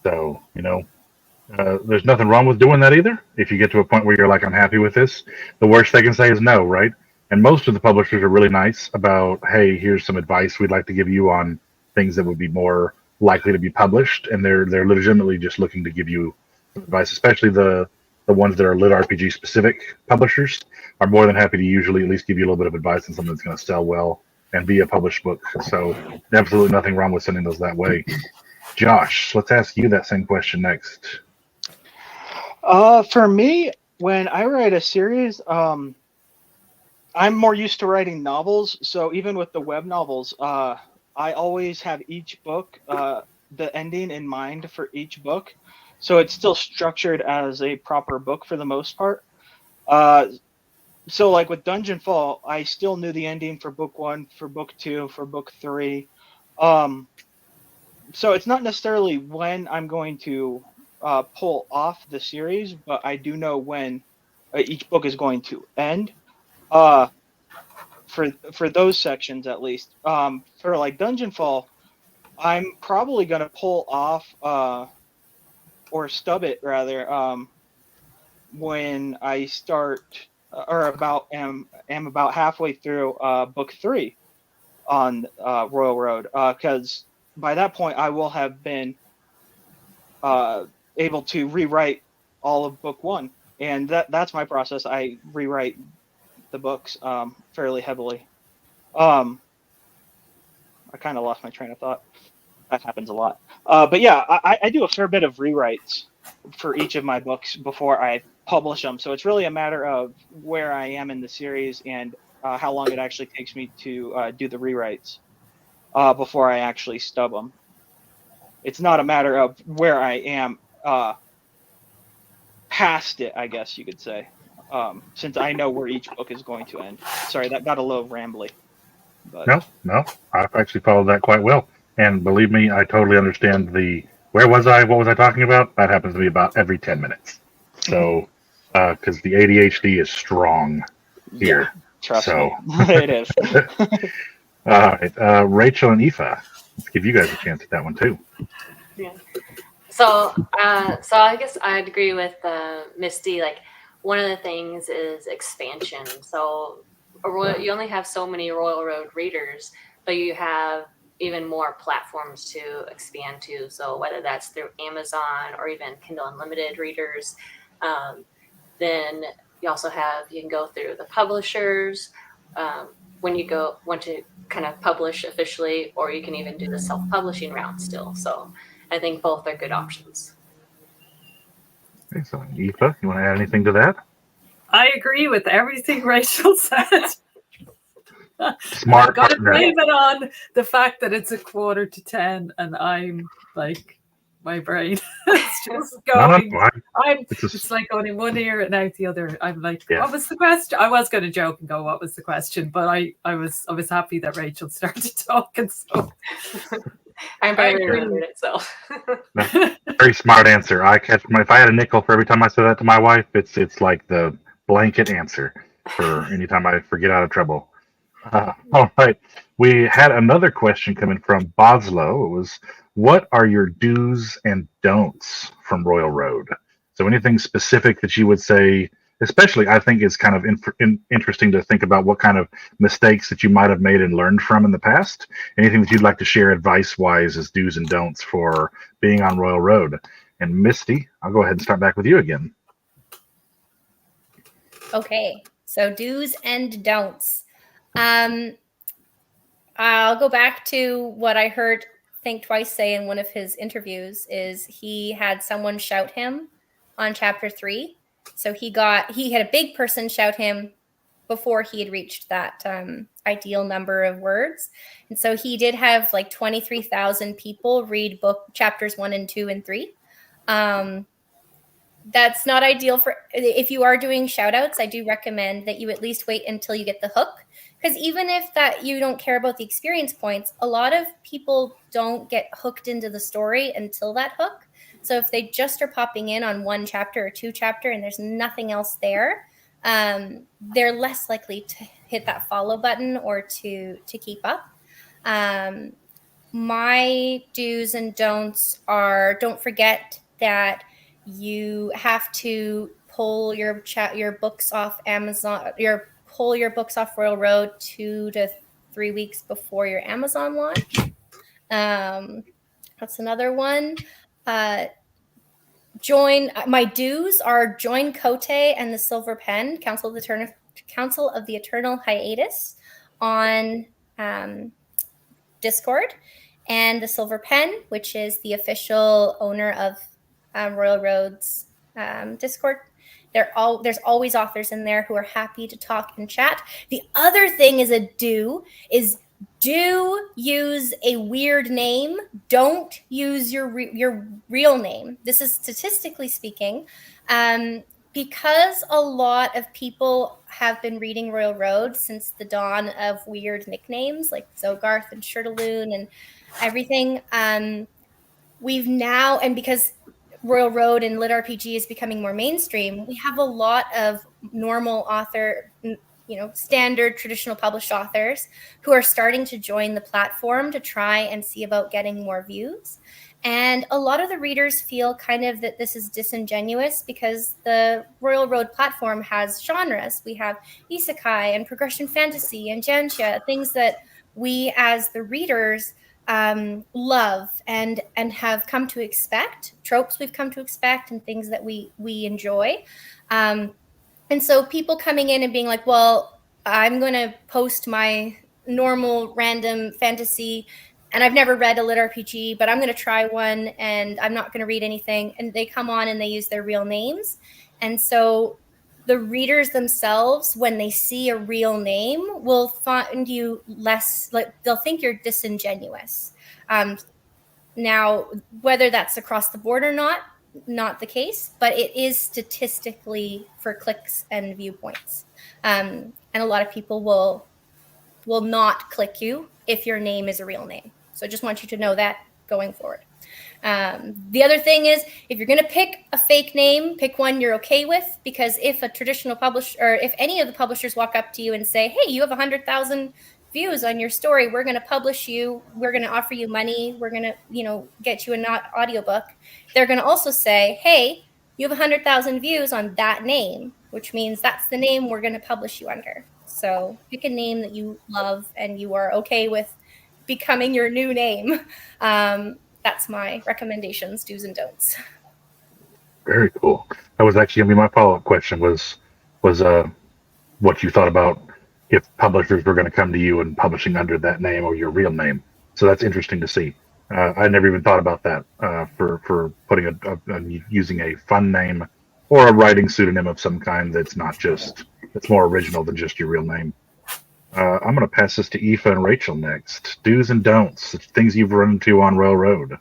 So, there's nothing wrong with doing that either. If you get to a point where you're like, I'm happy with this, the worst they can say is no, right? And most of the publishers are really nice about, hey, here's some advice we'd like to give you on things that would be more likely to be published. And they're legitimately just looking to give you advice, especially the ones that are lit RPG specific publishers are more than happy to usually at least give you a little bit of advice on something that's going to sell well and be a published book. So absolutely nothing wrong with sending those that way. Josh, let's ask you that same question next. For me, when I write a series, I'm more used to writing novels. So even with the web novels, I always have each book, the ending in mind for each book. So it's still structured as a proper book for the most part. So like with Dungeon Fall, I still knew the ending for book 1, for book 2, for book 3. So it's not necessarily when I'm going to pull off the series, but I do know when each book is going to end. For those sections at least. For like Dungeon Fall, I'm probably going to pull off or stub it rather when I start am about halfway through book 3 on Royal Road, because by that point I will have been able to rewrite all of book 1, and that's my process. I rewrite the books fairly heavily. I kind of lost my train of thought. That happens a lot. But yeah, I do a fair bit of rewrites for each of my books before I publish them. So it's really a matter of where I am in the series and how long it actually takes me to do the rewrites before I actually stub them. It's not a matter of where I am past it, I guess you could say. since I know where each book is going to end. Sorry, that got a little rambly. But No, I've actually followed that quite well. And believe me, I totally understand where was I? What was I talking about? That happens to me about every 10 minutes. So, because the ADHD is strong here. Trust So. me, it is. All right, Rachel and Aoife, let's give you guys a chance at that one too. Yeah. So I guess I'd agree with Misty. Like, one of the things is expansion. So you only have so many Royal Road readers, but you have even more platforms to expand to. So whether that's through Amazon or even Kindle Unlimited readers, then you also you can go through the publishers when you want to kind of publish officially, or you can even do the self-publishing route still. So I think both are good options. Excellent. Aoife, you want to add anything to that? I agree with everything Rachel said. Smart I've got to partner. blame it on the fact that it's 9:45 and I'm like, my brain is just going. It's like going in one ear and out the other. I'm like, What was the question? I was going to joke and go, what was the question? But I was happy that Rachel started talking. So I barely remembered it. So very smart answer. If I had a nickel for every time I said that to my wife, it's like the blanket answer for anytime I forget out of trouble. All right. We had another question coming from Boslow. It was, what are your do's and don'ts from Royal Road? So anything specific that you would say, especially I think is kind of interesting to think about what kind of mistakes that you might have made and learned from in the past. Anything that you'd like to share advice-wise as do's and don'ts for being on Royal Road. And Misty, I'll go ahead and start back with you again. Okay, so do's and don'ts. I'll go back to what I heard Think Twice say in one of his interviews is he had someone shout him on chapter 3. So he had a big person shout him before he had reached that ideal number of words. And so he did have like 23,000 people read chapters 1 and 2 and 3. That's not ideal if you are doing shout outs. I do recommend that you at least wait until you get the hook. Because even if that you don't care about the experience points, a lot of people don't get hooked into the story until that hook. So if they just are popping in on 1 chapter or 2 chapter and there's nothing else there, they're less likely to hit that follow button or to keep up. My do's and don'ts are, don't forget that you have to pull your books off Amazon, pull your books off Royal Road 2 to 3 weeks before your Amazon launch. That's another one. My do's are join Cote and the Silver Pen, Council of the Eternal Hiatus on Discord, and the Silver Pen, which is the official owner of Royal Road's Discord. There's always authors in there who are happy to talk and chat. The other thing is do use a weird name. Don't use your real name. This is statistically speaking, because a lot of people have been reading Royal Road since the dawn of weird nicknames like Zogarth and Shirtaloon and everything. We've now, and because Royal Road and Lit RPG is becoming more mainstream, we have a lot of normal author, standard traditional published authors who are starting to join the platform to try and see about getting more views. And a lot of the readers feel kind of that this is disingenuous because the Royal Road platform has genres. We have isekai and progression fantasy and jantia, things that we as the readers love and have come to expect, tropes we've come to expect, and things that we enjoy. And so people coming in and being like, well, I'm going to post my normal random fantasy and I've never read a lit RPG, but I'm going to try one and I'm not going to read anything. And they come on and they use their real names. And so the readers themselves, when they see a real name, will find you less, like they'll think you're disingenuous. Now, whether that's across the board or not, not the case, but it is statistically for clicks and viewpoints. And a lot of people will not click you if your name is a real name. So I just want you to know that going forward. The other thing is, if you're going to pick a fake name, pick one you're okay with, because if a traditional publisher, or if any of the publishers walk up to you and say, hey, you have 100,000 views on your story, we're going to publish you, we're going to offer you money, we're going to, get you an audiobook, they're going to also say, hey, you have 100,000 views on that name, which means that's the name we're going to publish you under. So pick a name that you love and you are okay with becoming your new name. That's my recommendations, do's and don'ts. Very cool. That was actually going to be my follow-up question was what you thought about if publishers were going to come to you and publishing under that name or your real name. So that's interesting to see. I never even thought about that for putting using a fun name or a writing pseudonym of some kind that's more original than just your real name. I'm going to pass this to Aoife and Rachel next. Do's and don'ts, things you've run into on Royal Road.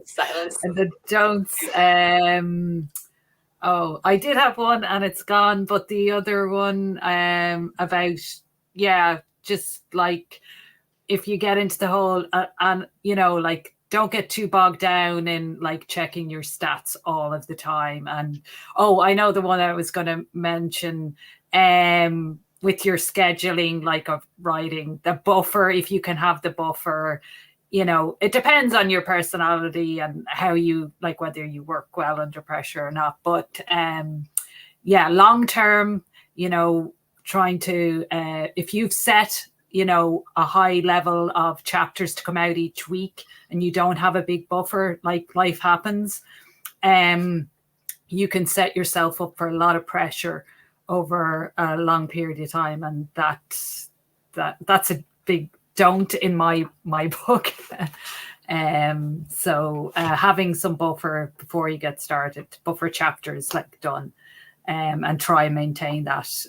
Silence. And the don'ts. I did have one and it's gone, but the other one about, just like if you get into the whole, don't get too bogged down in like checking your stats all of the time. And I know the one I was going to mention with your scheduling, like of writing, the buffer, if you can have the buffer, it depends on your personality and how you like, whether you work well under pressure or not. But long term, trying to, if you've set a high level of chapters to come out each week and you don't have a big buffer, like life happens, you can set yourself up for a lot of pressure over a long period of time. And that's a big don't in my book. So having some buffer before you get started, buffer chapters like done, and try and maintain that.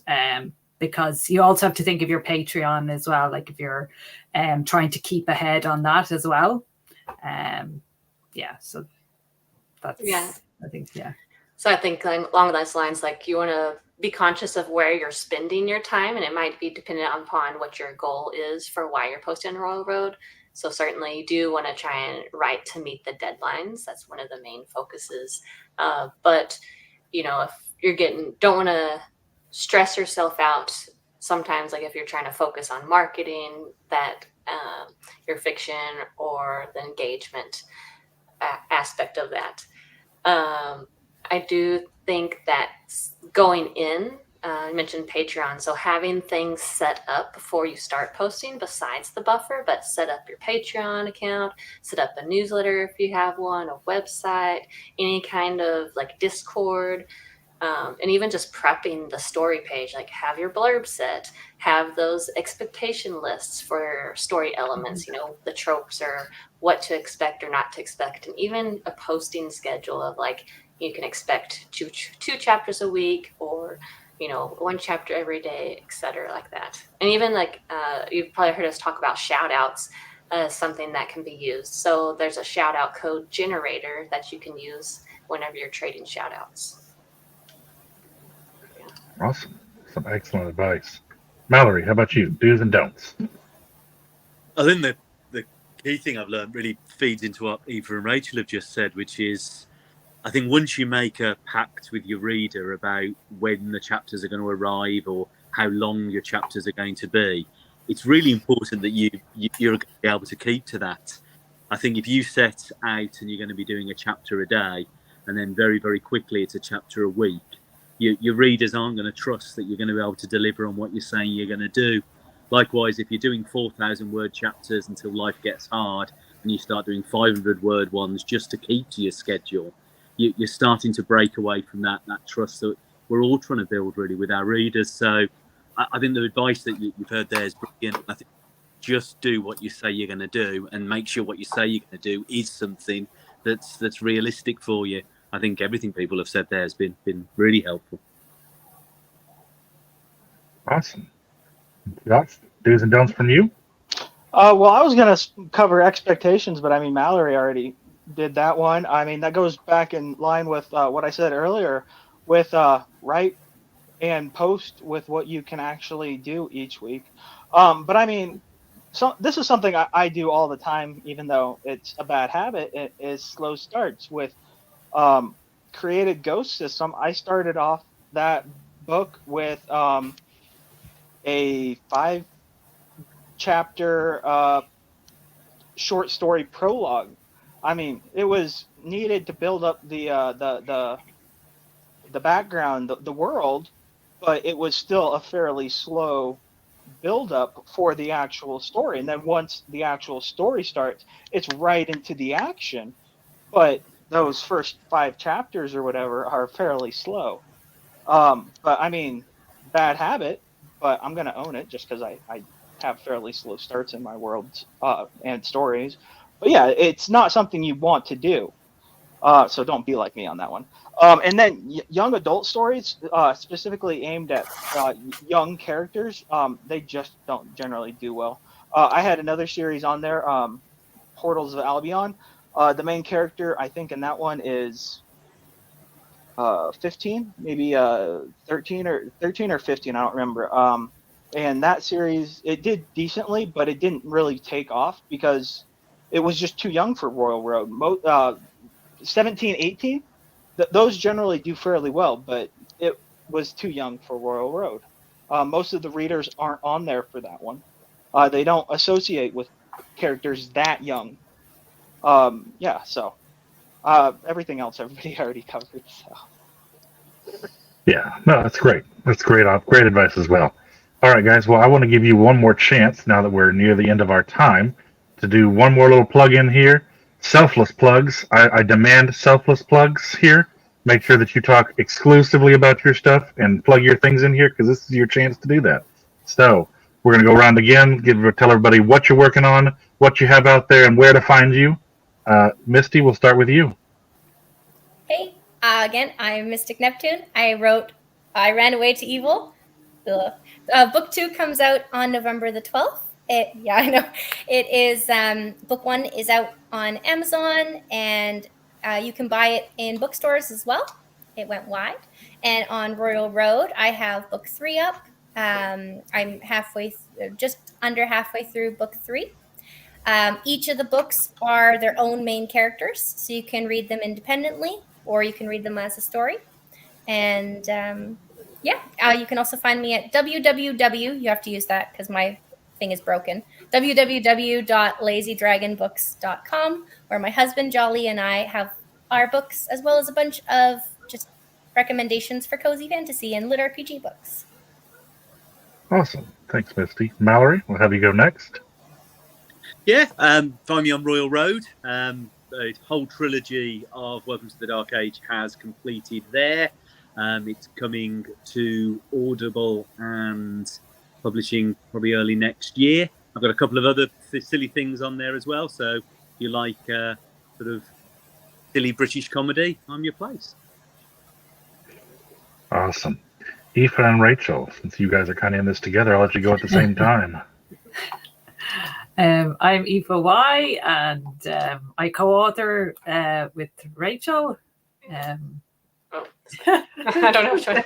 Because you also have to think of your Patreon as well. Like if you're trying to keep ahead on that as well. So that's, I think. So I think along those lines, like you want to be conscious of where you're spending your time, and it might be dependent upon what your goal is for why you're posting on Royal Road. So certainly you do want to try and write to meet the deadlines. That's one of the main focuses. But, if you're don't want to stress yourself out sometimes, like if you're trying to focus on marketing that your fiction or the engagement aspect of that. I do think that going in, I mentioned Patreon, so having things set up before you start posting besides the buffer, but set up your Patreon account, set up a newsletter if you have one, a website, any kind of like Discord, and even just prepping the story page, like have your blurb set, have those expectation lists for story elements, the tropes or what to expect or not to expect, and even a posting schedule of like, you can expect two chapters a week or, one chapter every day, etc., like that. And even like, you've probably heard us talk about shout outs as something that can be used. So there's a shout out code generator that you can use whenever you're trading shout outs. Awesome. Some excellent advice. Mallory, how about you? Do's and don'ts. I think the key thing I've learned really feeds into what Eva and Rachel have just said, which is, I think once you make a pact with your reader about when the chapters are going to arrive or how long your chapters are going to be, it's really important that you're going to be able to keep to that. I think if you set out and you're going to be doing a chapter a day and then very, very quickly it's a chapter a week, your readers aren't going to trust that you're going to be able to deliver on what you're saying you're going to do. Likewise, if you're doing 4,000 word chapters until life gets hard and you start doing 500 word ones just to keep to your schedule, you're starting to break away from that trust that we're all trying to build really with our readers. So I think the advice that you've heard there is brilliant. I think just do what you say you're going to do and make sure what you say you're going to do is something that's realistic for you. I think everything people have said there has been really helpful. Awesome. Josh, do's and don'ts from you? Well, I was gonna cover expectations, but I mean Mallory already did that one. I mean that goes back in line with what I said earlier, with write and post with what you can actually do each week. But I mean, so this is something I do all the time, even though it's a bad habit. It is slow starts with um, created Ghost System. I started off that book with a 5 chapter short story prologue. I mean, it was needed to build up the background, the world, but it was still a fairly slow build up for the actual story. And then once the actual story starts, it's right into the action. But those first 5 chapters or whatever are fairly slow. But I mean, bad habit, but I'm gonna own it just because I have fairly slow starts in my worlds and stories. But yeah, it's not something you want to do. So don't be like me on that one. And then young adult stories, specifically aimed at young characters, they just don't generally do well. I had another series on there, Portals of Albion. The main character, I think, in that one is 15, maybe 13 or 15. I don't remember. And that series, it did decently, but it didn't really take off because it was just too young for Royal Road. 17, 18, those generally do fairly well, but it was too young for Royal Road. Most of the readers aren't on there for that one. They don't associate with characters that young. Yeah, so everything else everybody already covered. So. Yeah, no, that's great. That's great advice as well. All right, guys. Well, I want to give you one more chance now that we're near the end of our time to do one more little plug in here. Selfless plugs. I demand selfless plugs here. Make sure that you talk exclusively about your stuff and plug your things in here because this is your chance to do that. So we're gonna go around again. Tell everybody what you're working on, what you have out there, and where to find you. Misty, we'll start with you. Hey, again, I'm Mystic Neptune. I wrote I Ran Away to Evil. Book 2 comes out on November the 12th. Yeah, I know. It is, book 1 is out on Amazon, and you can buy it in bookstores as well. It went wide. And on Royal Road, I have book 3 up. I'm just under halfway through book 3. Each of the books are their own main characters, so you can read them independently or you can read them as a story. And you can also find me at www. You have to use that because my thing is broken. www.lazydragonbooks.com, where my husband Jolly and I have our books, as well as a bunch of just recommendations for cozy fantasy and lit RPG books. Awesome. Thanks, Misty. Mallory, we'll have you go next. Yeah, find me on Royal Road. The whole trilogy of Welcome to the Dark Age has completed there. It's coming to Audible and publishing probably early next year. I've got a couple of other silly things on there as well. So if you like sort of silly British comedy, I'm your place. Awesome. Aoife and Rachel, since you guys are kind of in this together, I'll let you go at the same time. I'm Aoife Y, and I co-author with Rachel. I don't know which one.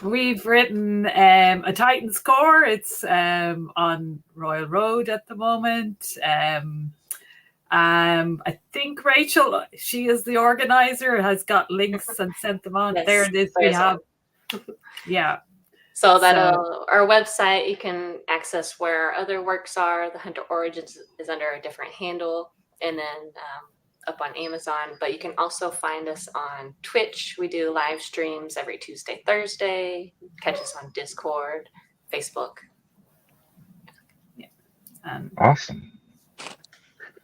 We've written A Titan's Core. It's on Royal Road at the moment. I think Rachel, she is the organizer, has got links and sent them on. Yes, there it is. We have, yeah. So our website, you can access where other works are. The Hunter Origins is under a different handle, and then up on Amazon. But you can also find us on Twitch. We do live streams every Tuesday, Thursday. Catch us on Discord, Facebook. Yeah. Awesome.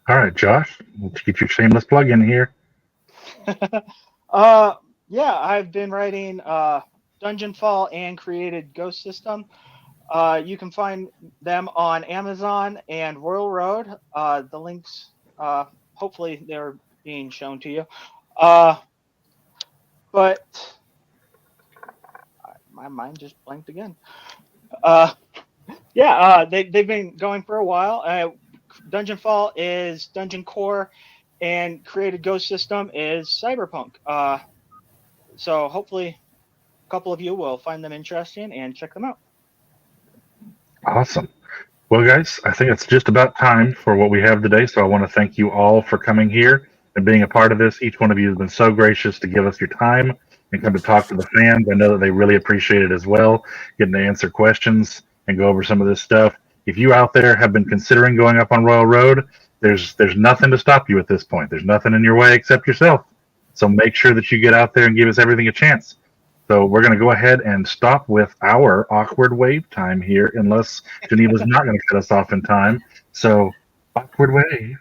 All right, Josh, let's get your shameless plug in here. Yeah, I've been writing Dungeonfall and created Ghost System. You can find them on Amazon and Royal Road. The links, hopefully, they're being shown to you. But my mind just blanked again. Yeah, they've been going for a while. Dungeon Fall is Dungeon Core, and Created Ghost System is Cyberpunk. So hopefully, a couple of you will find them interesting and check them out. Awesome. Well, guys, I think it's just about time for what we have today. So I want to thank you all for coming here and being a part of this. Each one of you has been so gracious to give us your time and come to talk to the fans. I know that they really appreciate it as well, getting to answer questions and go over some of this stuff. If you out there have been considering going up on Royal Road, there's nothing to stop you at this point. There's nothing in your way except yourself. So make sure that you get out there and give us everything a chance. So we're going to go ahead and stop with our awkward wave time here, unless Geneva's not going to cut us off in time. So awkward wave.